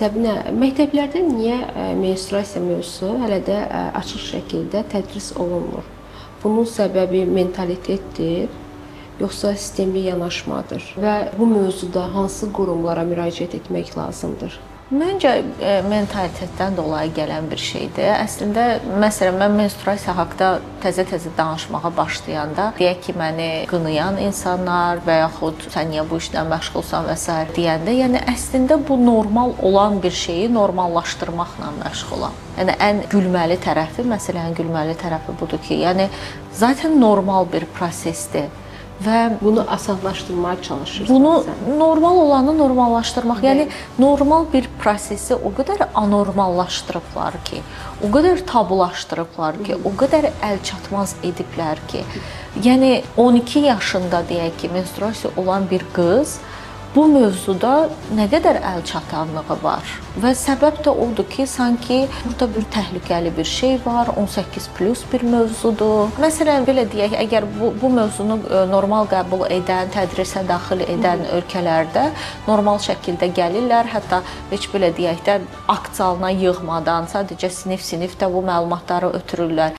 Səbinə, məktəblərdə niyə menstruasiya mövzusu hələ də açıq şəkildə tədris olunmur? Bunun səbəbi mentalitetdir, yoxsa sistemli yanaşmadır və bu mövzuda hansı qurumlara müraciət etmək lazımdır? Məncə mentalitetdən dolayı gələn bir şeydir. Əslində məsələn mən menstruasiya haqqında təzə-təzə danışmağa başlayanda deyək ki, məni qınayan insanlar və yaxud sən niyə bu işlə məşğulsan və s. deyəndə, yəni əslində bu normal olan bir şeyi normallaşdırmaqla məşğulam. Yəni ən gülməli tərəfi, məsələnin gülməli tərəfi budur ki, yəni zaten normal bir prosesdir. Və bunu asanlaşdırmağa çalışırsan. Bunu normal olanı normallaşdırmaq, yəni normal bir prosesi o qədər anormallaşdırıblar ki, o qədər tabulaşdırıblar ki, o qədər əlçatmaz ediblər ki, yəni 12 yaşında deyək ki, menstruasiya olan bir qız bu mövzuda nə qədər əlçatanlığı var və səbəb də odur ki, sanki burada bir təhlükəli bir şey var, 18+ bir mövzudur. Məsələn, belə deyək, əgər bu mövzunu normal qəbul edən, tədrisə daxil edən ölkələrdə normal şəkildə gəlirlər, hətta heç belə deyək də akt zalına yığmadan sadəcə sinif-sinif də bu məlumatları ötürürlər.